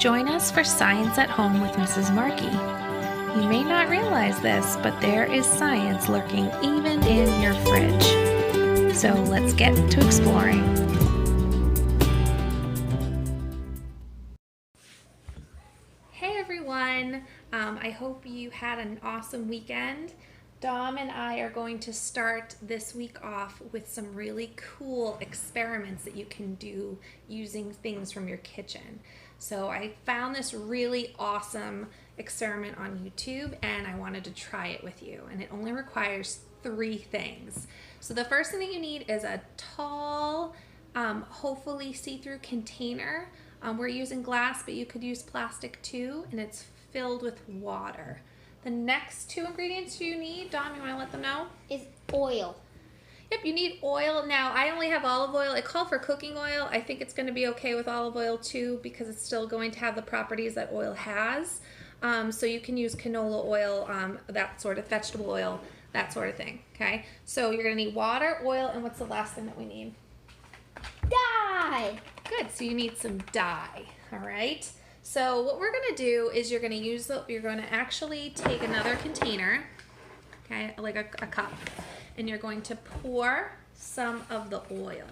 Join us for Science at Home with Mrs. Markey. You may not realize this, but there is science lurking even in your fridge. So let's get to exploring. Hey everyone! I hope you had an awesome weekend. Dom and I are going to start this week off with some really cool experiments that you can do using things from your kitchen. So I found this really awesome experiment on YouTube and I wanted to try it with you. And it only requires 3 things. So the first thing that you need is a tall, hopefully see-through container. We're using glass, but you could use plastic too, and it's filled with water. The next 2 ingredients you need, Dom, you want to let them know? Is oil. Yep, you need oil. Now, I only have olive oil. It called for cooking oil. I think it's going to be okay with olive oil too because it's still going to have the properties that oil has. So you can use canola oil, that sort of vegetable oil, that sort of thing. Okay, so you're going to need water, oil, and what's the last thing that we need? Dye. Good, so you need some dye, all right? So what we're gonna do is you're gonna actually take another container, okay, like a cup, and you're going to pour some of the oil.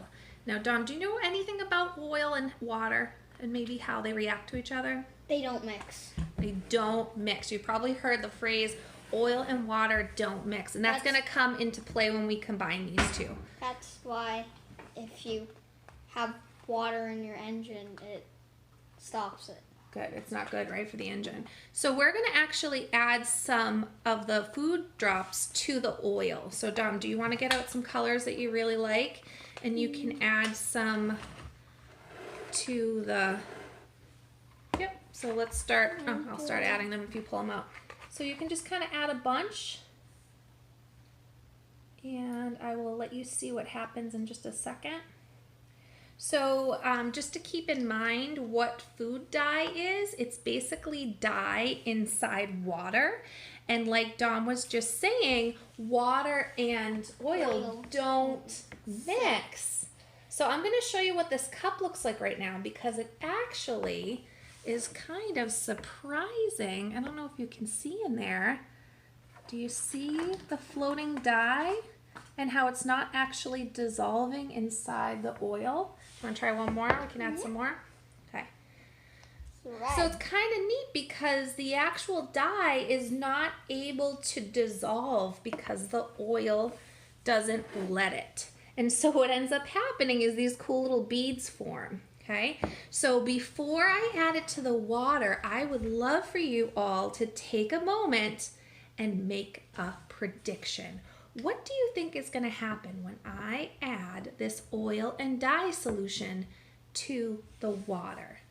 Now, Dom, do you know anything about oil and water and maybe how they react to each other? They don't mix. They don't mix. You've probably heard the phrase oil and water don't mix, and that's gonna come into play when we combine these two. That's why if you have water in your engine, it stops it. Good. It's not good, right, for the engine. So we're going to actually add some of the food drops to the oil. So Dom, do you want to get out some colors that you really like? And you can add some to the... Yep. So let's start. Oh, I'll start adding them if you pull them out. So you can just kind of add a bunch. And I will let you see what happens in just a second. So just to keep in mind what food dye is, it's basically dye inside water. And like Dom was just saying, water and oil don't mix. So I'm going to show you what this cup looks like right now because it actually is kind of surprising. I don't know if you can see in there. Do you see the floating dye? And how it's not actually dissolving inside the oil. Want to try one more? We can add some more. Okay. So it's kind of neat because the actual dye is not able to dissolve because the oil doesn't let it. And so what ends up happening is these cool little beads form. Okay. So before I add it to the water, I would love for you all to take a moment and make a prediction. What do you think is going to happen when I add this oil and dye solution to the water?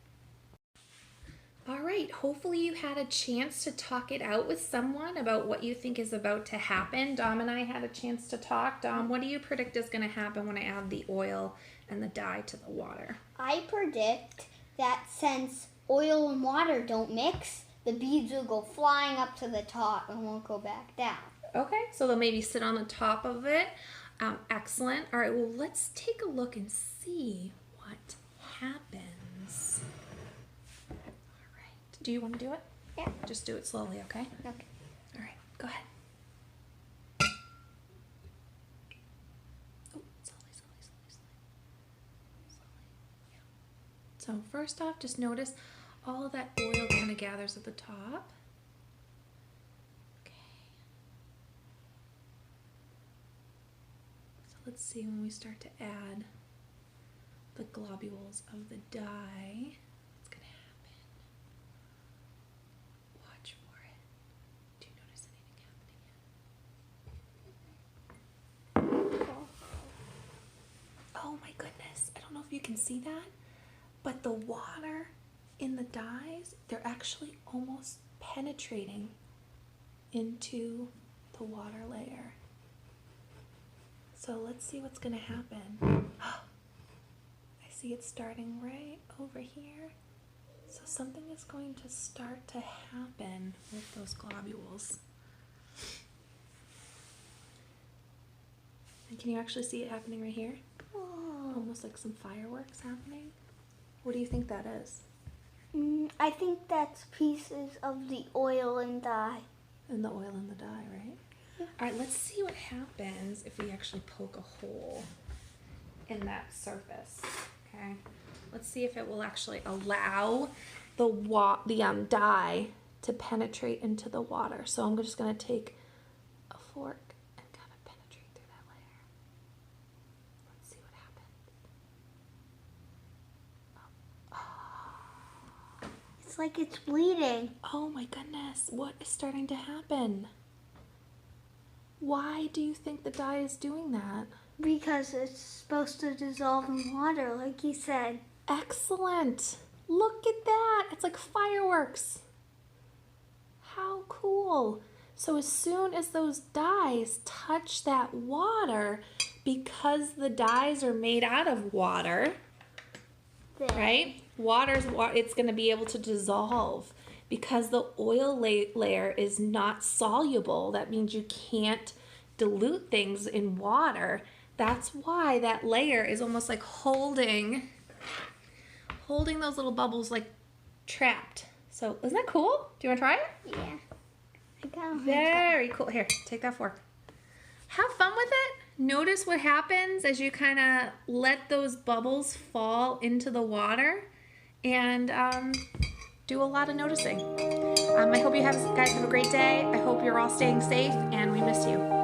All right, hopefully you had a chance to talk it out with someone about what you think is about to happen. Dom and I had a chance to talk. Dom, what do you predict is going to happen when I add the oil and the dye to the water? I predict that since oil and water don't mix, the beads will go flying up to the top and won't go back down. Okay, so they'll maybe sit on the top of it. Excellent. All right, well, let's take a look and see what happens. All right. Do you want to do it? Yeah. Just do it slowly, okay? Okay. All right, go ahead. Oh, slowly. Yeah. So first off, just notice all of that oil kind of gathers at the top. Let's see when we start to add the globules of the dye, what's going to happen. Watch for it. Do you notice anything happening yet? Oh my goodness. I don't know if you can see that, but the water in the dyes, they're actually almost penetrating into the water layer. So let's see what's going to happen. I see it starting right over here. So something is going to start to happen with those globules. And can you actually see it happening right here? Oh. Almost like some fireworks happening. What do you think that is? I think that's pieces of the oil and dye. And the oil and the dye, right? Yeah. All right, let's see what happens if we actually poke a hole in that surface. Okay, let's see if it will actually allow the dye to penetrate into the water. So I'm just going to take a fork and kind of penetrate through that layer. Let's see what happens. It's like it's bleeding. Oh my goodness, what is starting to happen? Why do you think the dye is doing that? Because it's supposed to dissolve in water, like you said. Excellent. Look at that. It's like fireworks. How cool. So as soon as those dyes touch that water, because the dyes are made out of water, right? It's going to be able to dissolve. Because the oil layer is not soluble, that means you can't dilute things in water. That's why that layer is almost like holding those little bubbles like trapped. So isn't that cool? Do you want to try it? Yeah. I got it. Very cool. Here, take that fork. Have fun with it. Notice what happens as you kind of let those bubbles fall into the water, and do a lot of noticing. I hope you guys have a great day. I hope you're all staying safe, and we miss you.